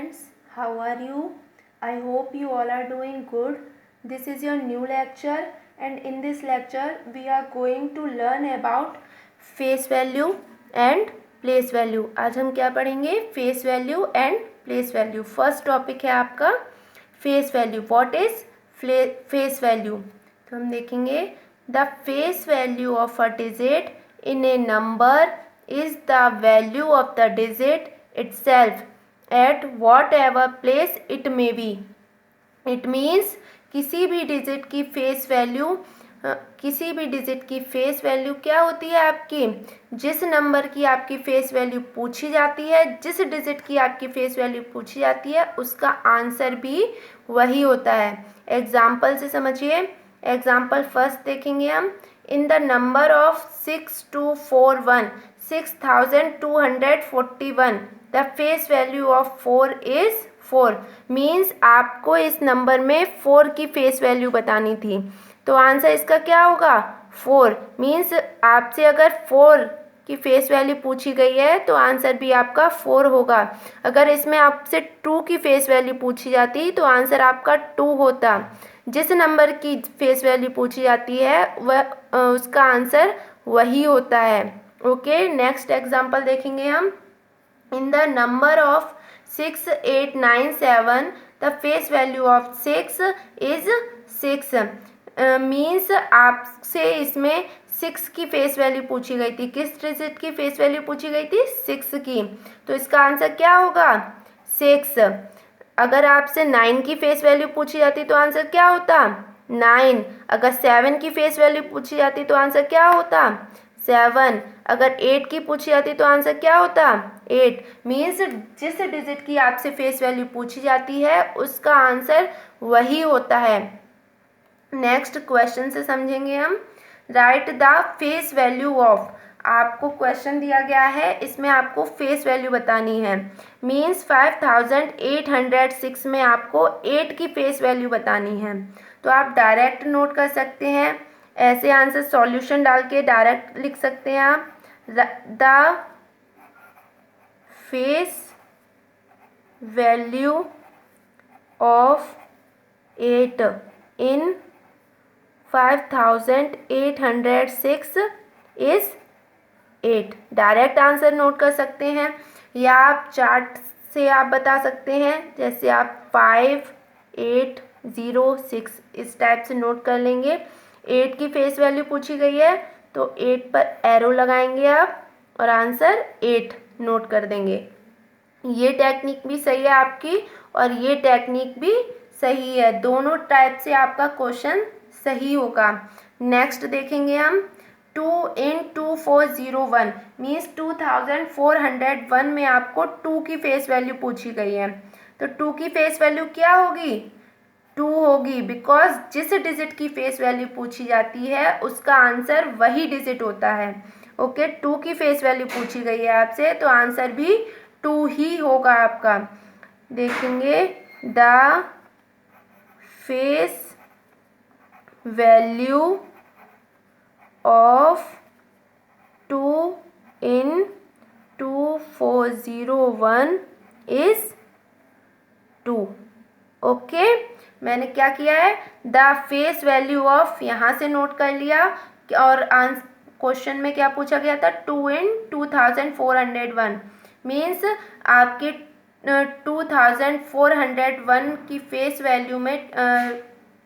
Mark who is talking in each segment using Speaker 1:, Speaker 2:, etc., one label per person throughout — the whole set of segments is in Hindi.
Speaker 1: friends, how are you? I hope you all are doing good. This is your new lecture, and in this lecture we are going to learn about face value and place value. आज हम क्या पढ़ेंगे? face value and place value. First topic है आपका face value. What is face value? तो हम देखेंगे the face value of a digit in a number is the value of the digit itself at whatever place it may be. It means किसी भी डिजिट की फेस वैल्यू क्या होती है आपकी? जिस नंबर की आपकी फेस वैल्यू पूछी जाती है, जिस डिजिट की आपकी फेस वैल्यू पूछी जाती है, उसका आंसर भी वही होता है. एग्जाम्पल से समझिए. एग्जाम्पल फर्स्ट देखेंगे हम. In the number of 6241 6241 the face value of 4 is 4. Means आपको इस नंबर में 4 की फेस वैल्यू बतानी थी, तो आंसर इसका क्या होगा? 4. मीन्स आपसे अगर 4 की फेस वैल्यू पूछी गई है तो आंसर भी आपका 4 होगा. अगर इसमें आपसे 2 की फेस वैल्यू पूछी जाती तो आंसर आपका 2 होता. जिस नंबर की फेस वैल्यू पूछी जाती है वह उसका आंसर वही होता है. ओके, नेक्स्ट एग्जांपल देखेंगे हम. In the number of 6897 the face value of 6 is 6. Means आपसे इसमें 6 की फेस वैल्यू पूछी गई थी. किस डिजिट की फेस वैल्यू पूछी गई थी? 6 की. तो इसका आंसर क्या होगा? 6. अगर आपसे 9 की फेस वैल्यू पूछी जाती तो आंसर क्या होता? 9. अगर 7 की फेस वैल्यू पूछी जाती तो आंसर क्या होता? 7. अगर 8 की पूछी जाती तो आंसर क्या होता? 8. मीन्स जिस डिजिट की आपसे फेस वैल्यू पूछी जाती है उसका आंसर वही होता है. नेक्स्ट क्वेश्चन से समझेंगे हम. Right the face value of. आपको क्वेश्चन दिया गया है, इसमें आपको फेस वैल्यू बतानी है. मीन्स 5806 में आपको 8 की फेस वैल्यू बतानी है. तो आप डायरेक्ट नोट कर सकते हैं, ऐसे आंसर सॉल्यूशन डाल के डायरेक्ट लिख सकते हैं आप. The face value of 8 in 5806 is 8. Direct answer note कर सकते हैं, या आप चार्ट से आप बता सकते हैं. जैसे आप 5806 इस टाइप से नोट कर लेंगे. 8 की फेस वैल्यू पूछी गई है तो 8 पर एरो लगाएंगे आप और आंसर 8 नोट कर देंगे. ये टेक्निक भी सही है आपकी और ये टेक्निक भी सही है. दोनों टाइप से आपका क्वेश्चन सही होगा. नेक्स्ट देखेंगे हम. 2 in 2401 मीन्स 2401 में आपको 2 की फेस वैल्यू पूछी गई है. तो 2 की फेस वैल्यू क्या होगी? 2 होगी, बिकॉज जिस डिजिट की फेस वैल्यू पूछी जाती है उसका आंसर वही डिजिट होता है. ओके, 2 की फेस वैल्यू पूछी गई है आपसे तो आंसर भी 2 ही होगा आपका. देखेंगे the face value of 2 in 2401 is 2. Okay, मैंने क्या किया है? द फेस वैल्यू ऑफ यहाँ से नोट कर लिया. और क्वेश्चन में क्या पूछा गया था? 2 in 2401 मीन्स आपके 2401 की फेस वैल्यू में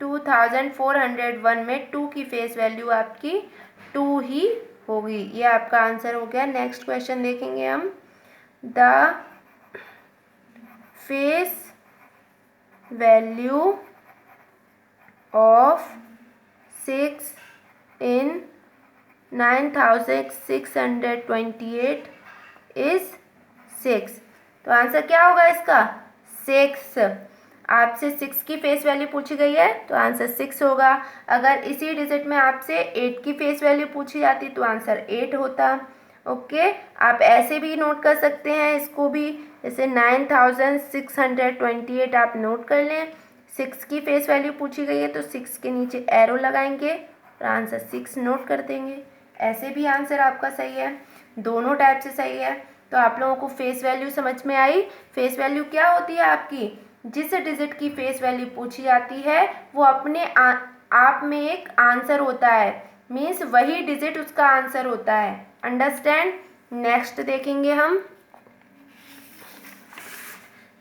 Speaker 1: 2401 में 2 की फेस वैल्यू आपकी 2 ही होगी. ये आपका आंसर हो गया. नेक्स्ट क्वेश्चन देखेंगे हम. The face value of 6 in 9628 is 6. तो आंसर क्या होगा इसका? 6. आपसे 6 की फेस वैल्यू पूछी गई है तो आंसर 6 होगा. अगर इसी डिजिट में आपसे 8 की फेस वैल्यू पूछी जाती तो आंसर 8 होता. ओके, आप ऐसे भी नोट कर सकते हैं इसको भी. जैसे 9628 आप नोट कर लें. 6 की फेस वैल्यू पूछी गई है तो 6 के नीचे एरो लगाएंगे और आंसर 6 नोट कर देंगे. ऐसे भी आंसर आपका सही है. दोनों टाइप से सही है. तो आप लोगों को फेस वैल्यू समझ में आई। फेस वैल्यू क्या होती है आपकी, जिस डिजिट की फेस वैल्यू पूछी जाती है वो अपने आप में एक आंसर होता है, मीन्स वही डिजिट उसका आंसर होता है। अंडरस्टैंड। नेक्स्ट देखेंगे हम।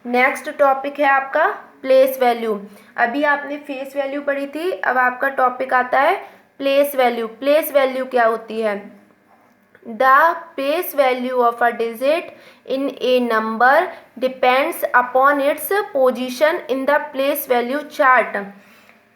Speaker 1: नेक्स्ट टॉपिक है आपका प्लेस वैल्यू। अभी आपने फेस वैल्यू पढ़ी थी, अब आपका टॉपिक आता है प्लेस वैल्यू। प्लेस वैल्यू क्या होती है, the place value of a digit in A number depends upon its position in the place value chart.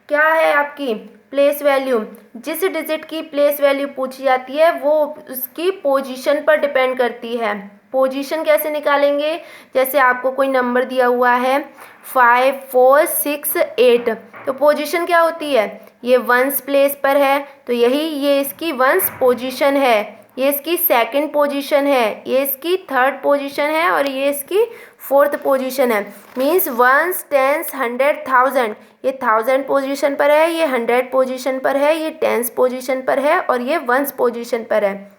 Speaker 1: क्या है आपकी प्लेस वैल्यू, जिस डिजिट की प्लेस वैल्यू पूछी जाती है वो उसकी पोजीशन पर डिपेंड करती है। पोजीशन कैसे निकालेंगे, जैसे आपको कोई नंबर दिया हुआ है 5 4 6 8, तो पोजीशन क्या होती है, ये वंस प्लेस पर है तो ये इसकी वंस पोजीशन है, ये इसकी सेकंड पोजीशन है, ये इसकी थर्ड पोजीशन है और ये इसकी फोर्थ पोजीशन है। मीन्स वंस टेंस 100 1000, ये 1000 पोजीशन पर है, ये 100 पोजीशन पर है, ये टेंस पोजीशन पर है और ये वंस पोजीशन पर है।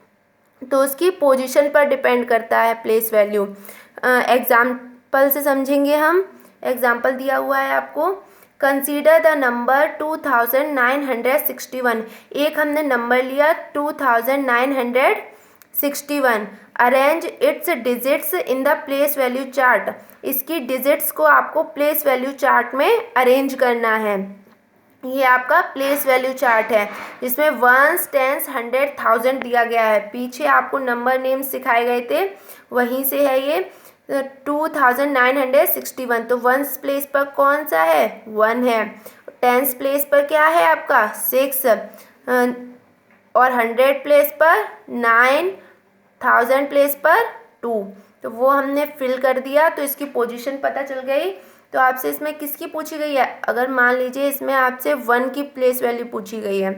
Speaker 1: तो उसकी पोजीशन पर डिपेंड करता है प्लेस वैल्यू। एग्जाम्पल से समझेंगे हम। एग्जाम्पल दिया हुआ है आपको, कंसीडर द नंबर 2961। एक हमने नंबर लिया 2961। Arrange it's digits in the place value chart. इसकी डिजिट्स को आपको प्लेस वैल्यू चार्ट में अरेंज करना है। ये आपका प्लेस वैल्यू चार्ट है जिसमें वंस टेंस 100 1000 दिया गया है। पीछे आपको नंबर नेम सिखाए गए थे, वहीं से है ये 2961। तो वंस प्लेस पर कौन सा है, 1 है। टेंस प्लेस पर क्या है आपका 6 और 100 प्लेस पर 9, 1000 प्लेस पर 2। तो वो हमने फिल कर दिया, तो इसकी पोजीशन पता चल गई। तो आपसे इसमें किसकी पूछी गई है, अगर मान लीजिए इसमें आपसे 1 की प्लेस वैल्यू पूछी गई है,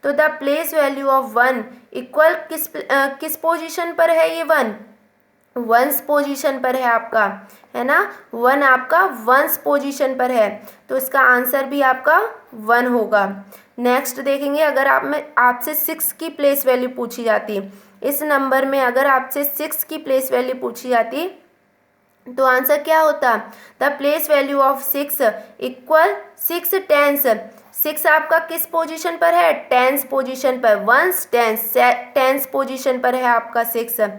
Speaker 1: तो the place value of 1 equal किस पोजीशन पर है, ये 1 वंस पोजीशन पर है आपका, है ना। 1 आपका वंस पोजीशन पर है, तो इसका आंसर भी आपका 1 होगा। नेक्स्ट देखेंगे, अगर आपसे 6 की प्लेस वैल्यू पूछी जाती, इस नंबर में अगर आपसे 6 की प्लेस वैल्यू पूछी जाती तो आंसर क्या होता, the place value of 6 equal 6 tens. 6 आपका किस पोजीशन पर है, टेंस पोजीशन पर। वंस टेंस पोजीशन पर है आपका 6,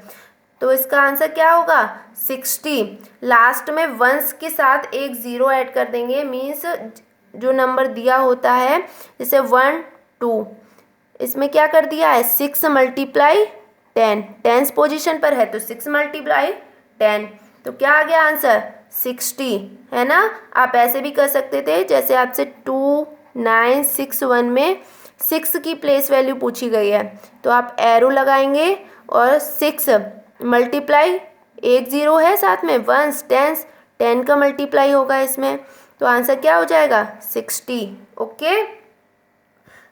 Speaker 1: तो इसका आंसर क्या होगा 60। लास्ट में वंस के साथ एक 0 ऐड कर देंगे, मीन्स जो नंबर दिया होता है जैसे 1 2, इसमें क्या कर दिया है 6 मल्टीप्लाई 10, टेंस पोजीशन पर है तो 6 मल्टीप्लाई 10, तो क्या आ गया आंसर 60, है ना। आप ऐसे भी कर सकते थे, जैसे आपसे 2961 में 6 की प्लेस वैल्यू पूछी गई है तो आप एरो लगाएंगे और 6 मल्टीप्लाई, एक 0 है साथ में, वंस टेंस 10 का मल्टीप्लाई होगा इसमें, तो आंसर क्या हो जाएगा 60। ओके।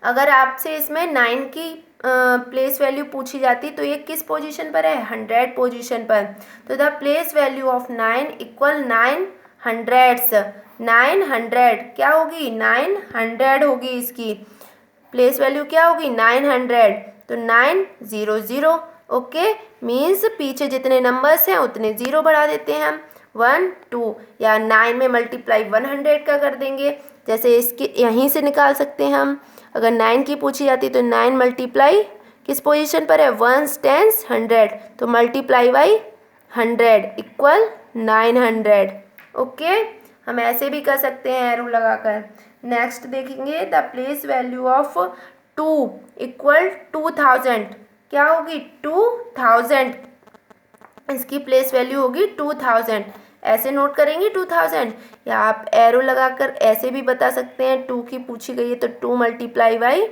Speaker 1: अगर आपसे इसमें 9 की प्लेस वैल्यू पूछी जाती तो ये किस पोजीशन पर है, 100 पोजीशन पर, तो the place value of 9 equal 9 hundreds. 900 क्या होगी, 900 होगी, इसकी प्लेस वैल्यू क्या होगी 900, तो 900। ओके, मीन्स पीछे जितने नंबर्स हैं उतने 0 बढ़ा देते हैं हम, 1 2, या 9 में मल्टीप्लाई 100 का कर देंगे, जैसे इसके यहीं से निकाल सकते हैं हम। अगर 9 की पूछी जाती तो 9 मल्टीप्लाई किस पोजीशन पर है, वंस टेंस 100, तो मल्टीप्लाई बाई 100 इक्वल 900। ओके, हम ऐसे भी कर सकते हैं एरो लगाकर। नेक्स्ट देखेंगे, the place value of 2 equal 2000, क्या होगी 2000, इसकी प्लेस वैल्यू होगी 2000। ऐसे नोट करेंगे 2000, या आप एरो लगाकर ऐसे भी बता सकते हैं, 2 की पूछी गई है तो 2 मल्टीप्लाई बाई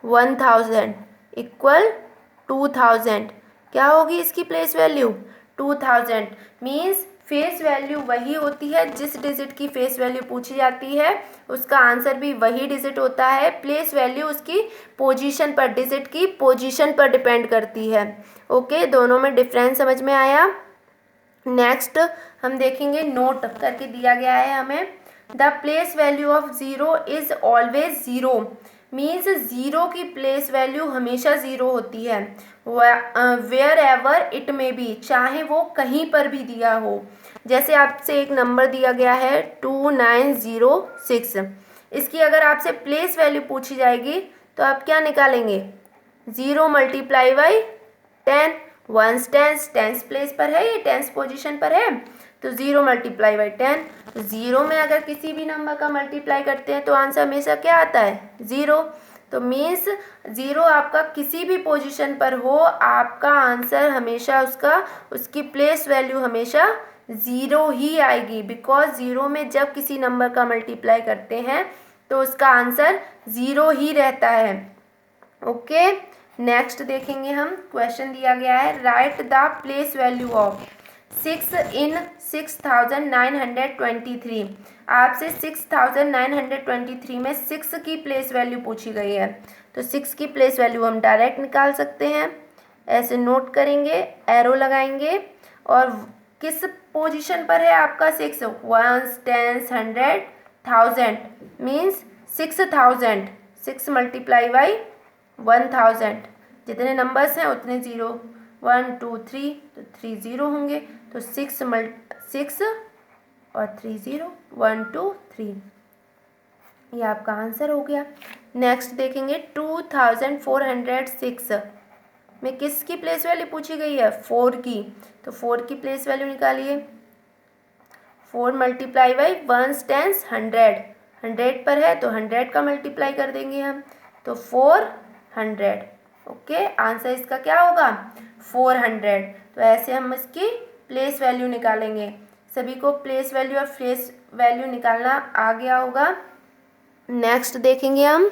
Speaker 1: 1000 इक्वल 2000, क्या होगी इसकी place value 2000। Means face value वही होती है, जिस डिजिट की फेस वैल्यू पूछी जाती है उसका आंसर भी वही डिजिट होता है। प्लेस वैल्यू उसकी पोजीशन पर, डिजिट की पोजीशन पर डिपेंड करती है। ओके, दोनों में डिफरेंस समझ में आया। नेक्स्ट हम देखेंगे, नोट करके दिया गया है हमें, the place value of 0 is always 0। Means zero की प्लेस वैल्यू हमेशा ज़ीरो होती है, वेयर एवर इट में बी, चाहे वो कहीं पर भी दिया हो। जैसे आपसे एक नंबर दिया गया है 2906, इसकी अगर आपसे प्लेस वैल्यू पूछी जाएगी तो आप क्या निकालेंगे, 0 multiply by 10, ones tens, tens place पर है, ये टेंस पोजीशन पर है, तो 0 मल्टीप्लाई बाई 10। तो 0 में अगर किसी भी नंबर का मल्टीप्लाई करते हैं तो आंसर हमेशा क्या आता है, 0। तो मीन्स 0 आपका किसी भी पोजीशन पर हो, आपका आंसर हमेशा उसकी प्लेस वैल्यू हमेशा 0 ही आएगी, बिकॉज 0 में जब किसी नंबर का मल्टीप्लाई करते हैं तो उसका आंसर 0 ही रहता है। ओके, नेक्स्ट देखेंगे हम, क्वेश्चन दिया गया है right the place value of 6 इन 6923। आपसे 6923 में 6 की प्लेस वैल्यू पूछी गई है, तो 6 की प्लेस वैल्यू हम डायरेक्ट निकाल सकते हैं। ऐसे नोट करेंगे, एरो लगाएंगे, और किस पोजीशन पर है आपका 6, ones, tens, 100, 1000, means 6000। 6 multiply by 1000, जितने नंबर्स हैं उतने 0, 1 2 3, तो 3 0 होंगे, तो 6 और 3 0, 1 2 3, ये आपका आंसर हो गया। नेक्स्ट देखेंगे 2406 में किसकी प्लेस वैल्यू पूछी गई है, 4 की, तो 4 की प्लेस वैल्यू निकालिए। 4 मल्टीप्लाई बाई 1 टेंस 100, 100 पर है तो 100 का मल्टीप्लाई कर देंगे हम, तो 400। ओके, आंसर इसका क्या होगा, 400। तो ऐसे हम इसकी प्लेस वैल्यू निकालेंगे। सभी को प्लेस वैल्यू और फेस वैल्यू निकालना आ गया होगा। नेक्स्ट देखेंगे हम,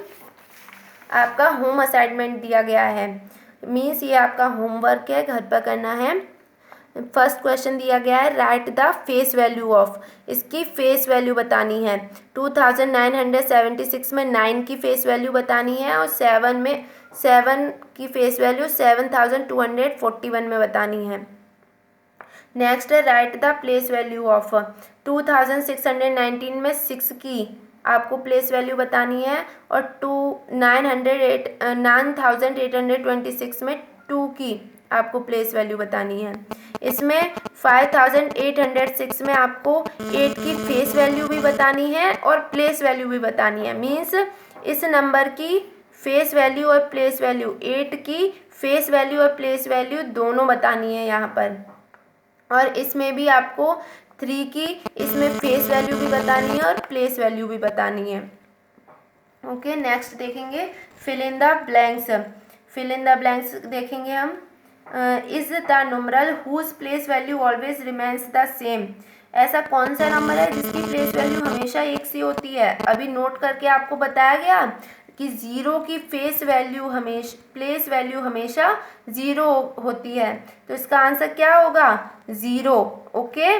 Speaker 1: आपका होम असाइनमेंट दिया गया है, मीन्स ये आपका होमवर्क है, घर पर करना है। फर्स्ट क्वेश्चन दिया गया है right the face value of, इसकी फेस वैल्यू बतानी है। 2976 में 9 की फेस वैल्यू बतानी है, और 7 की फेस वैल्यू 7241 में बतानी है। नेक्स्ट है right the place value of 2619 में 6 की आपको प्लेस वैल्यू बतानी है, और 9826 में 2 की आपको प्लेस वैल्यू बतानी है। इसमें 5806 में आपको 8 की फेस वैल्यू भी बतानी है और प्लेस वैल्यू भी बतानी है, मीन्स इस नंबर की फेस वैल्यू और प्लेस वैल्यू, 8 की फेस वैल्यू और प्लेस वैल्यू दोनों बतानी है यहाँ पर। और इसमें भी आपको 3 की इसमें फेस वैल्यू भी बतानी है और प्लेस वैल्यू भी बतानी है। ओके, नेक्स्ट देखेंगे fill in the blanks. Fill in the blanks देखेंगे हम, is the numeral whose place value always remains the same. ऐसा कौन सा नंबर है जिसकी प्लेस वैल्यू हमेशा एक सी होती है। अभी नोट करके आपको बताया गया कि 0 की प्लेस वैल्यू हमेशा 0 होती है, तो इसका आंसर क्या होगा, 0। ओके,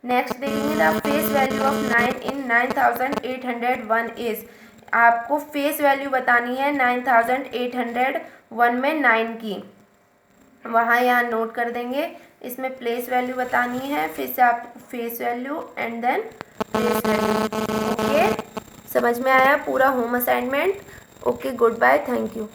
Speaker 1: नेक्स्ट देखेंगे the face value of 9 in 9801 is. आपको फेस वैल्यू बतानी है 9801 में 9 की, वहाँ यहाँ नोट कर देंगे। इसमें प्लेस वैल्यू बतानी है, फिर से आप face value and then place value. Okay, समझ में आया पूरा home assignment. Okay, good bye, thank you.